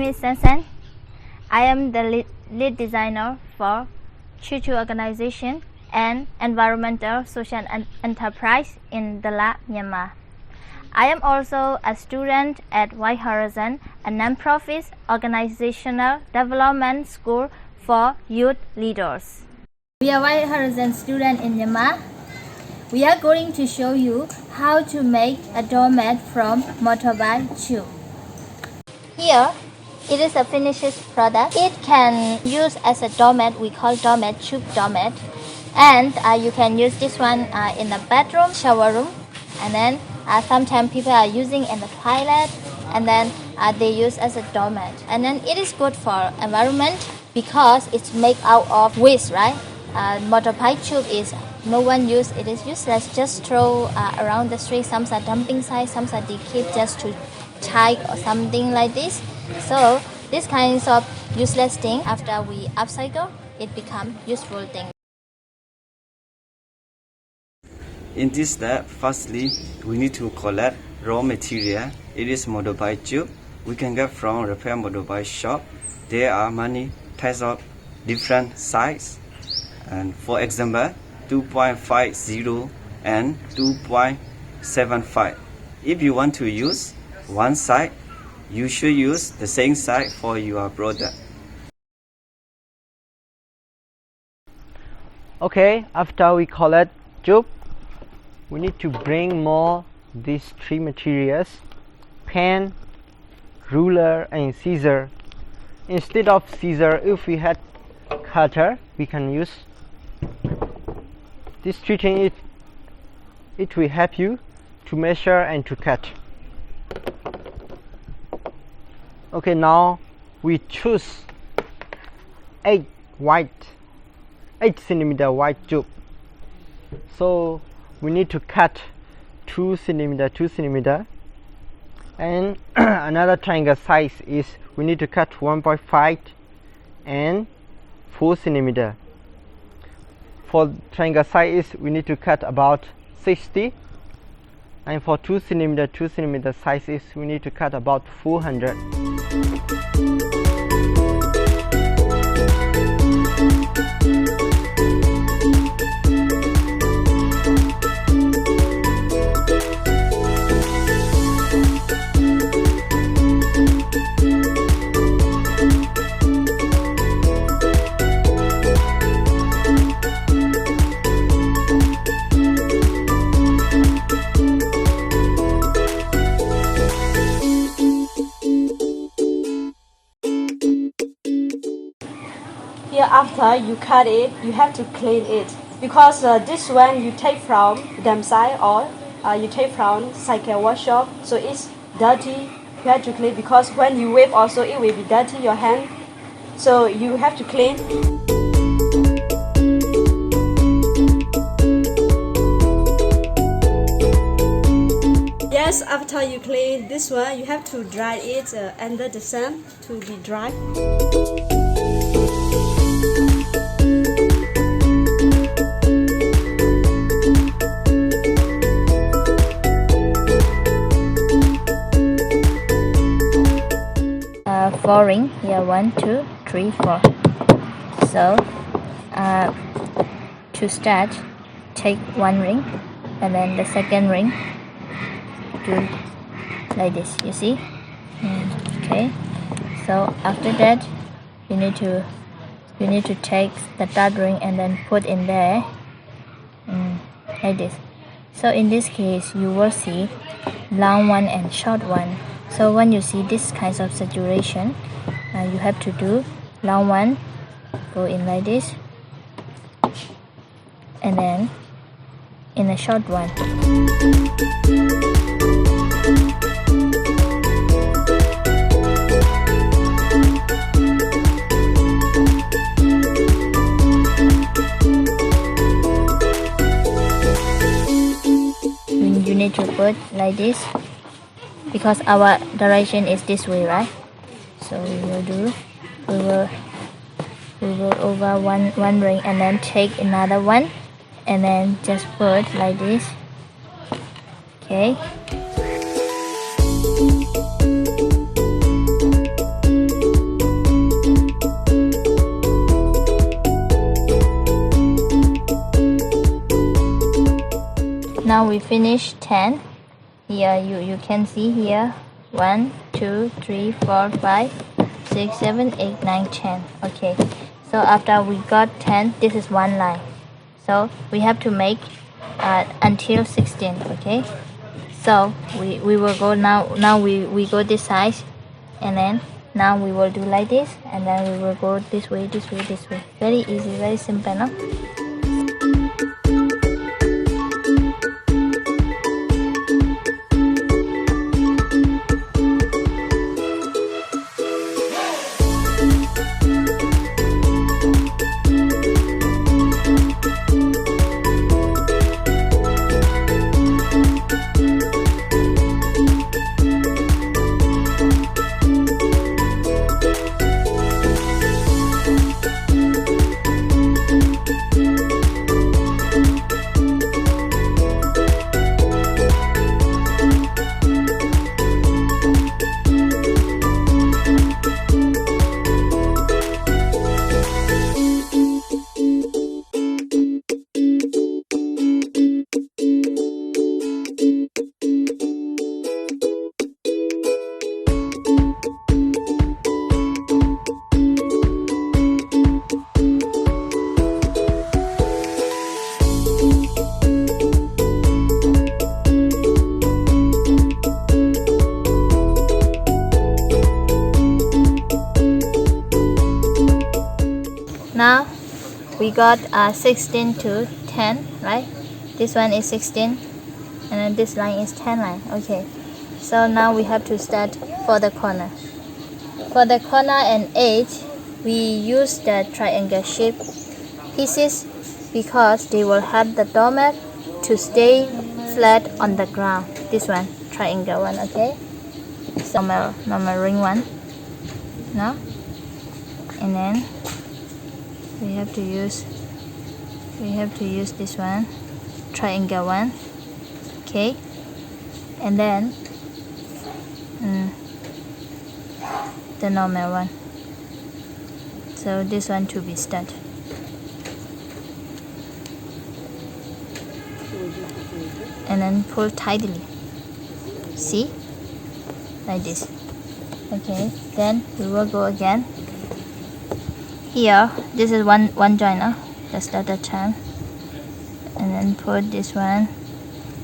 name is Sansan. I am the lead designer for Chuchu Organization and Environmental Social Enterprise in Dalat, Myanmar. I am also a student at White Horizon, a non-profit organizational development school for youth leaders. We are White Horizon students in Myanmar. We are going to show you how to make a doormat from motorbike tube. Here, it is a finished product. It can use as a doormat. We call doormat tube doormat, and you can use this one in the bedroom, shower room, and then sometimes people are using in the toilet, and then they use as a doormat. And then it is good for environment because it's made out of waste, right? Motorbike tube is no one use. It is useless. Just throw around the street. Some are dumping sites. Some are they keep just to tie or something like this. So this kinds of useless thing, after we upcycle, it become useful thing. In this step, firstly, we need to collect raw material. It is motorbike tube. We can get from repair motorbike shop. There are many types of different sizes. And for example, 2.50 and 2.75. If you want to use one side, you should use the same side for your product. Okay, after we collect tube, we need to bring more these three materials: pen, ruler, and scissor. Instead of scissor, if we had cutter, we can use this three things. It will help you to measure and to cut. Okay, now we choose 8 centimeter wide tube. So we need to cut 2 centimeter, and another triangle size is we need to cut 1.5 and 4 centimeter. For triangle size we need to cut about 60, and for 2 centimeter sizes we need to cut about 400. Here, after you cut it, you have to clean it, because this one you take from dam site or you take from cycle workshop, so it's dirty. You have to clean, because when you wave also it will be dirty your hand, so you have to clean. Yes, after you clean this one, you have to dry it under the sun to be dry. Four ring here, 1, 2, 3, 4. So to start, take one ring, and then the second ring do like this, you see. Okay, so after that you need to take the third ring and then put in there like this. So in this case you will see long one and short one. So when you see this kinds of situation, you have to do long one, go in like this, and then in a short one. You need to put like this, because our direction is this way, right? So we will over one ring and then take another one and then just put like this. Okay. now we finish 10. Here you can see here 1, 2, 3, 4, 5, 6, 7, 8, 9, 10. Okay, so after we got 10, this is one line. So we have to make until 16. Okay, so we will go now we go this side, and then now we will do like this, and then we will go this way. Very easy, very simple, no? Now we got 16 to 10, right? This one is 16, and then this line is 10 line. Okay, so now we have to start for the corner. For the corner and edge, we use the triangle shape pieces because they will help the doormat to stay flat on the ground. This one, triangle one, okay? So normal ring one. Now, and then we have to use this one, triangle one, okay, and then the normal one. So this one to be stuck, and then pull tightly. See, like this. Okay, then we will go again. Here, this is one joiner. Just start the turn, and then put this one,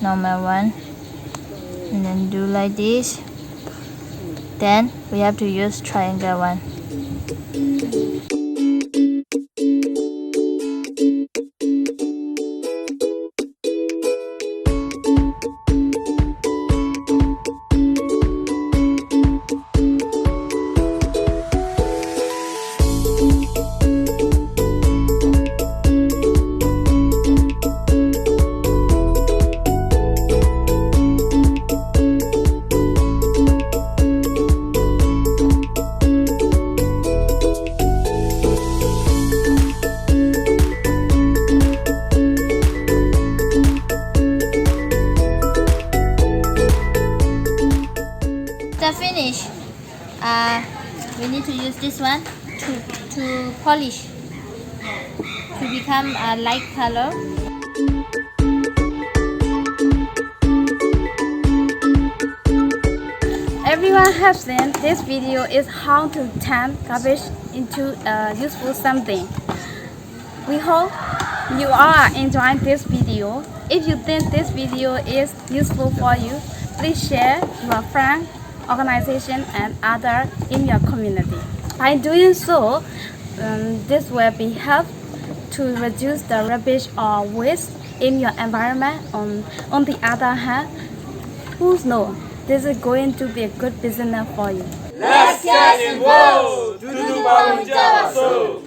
normal one, and then do like this. Then we have to use triangle one. To finish, we need to use this one to polish to become a light color. Everyone has seen this video is how to turn garbage into useful something. We hope you all enjoyed this video. If you think this video is useful for you, please share your friends, organization and other in your community. By doing so, this will be help to reduce the rubbish or waste in your environment. On the other hand, who knows, this is going to be a good business for you. Let's get involved to do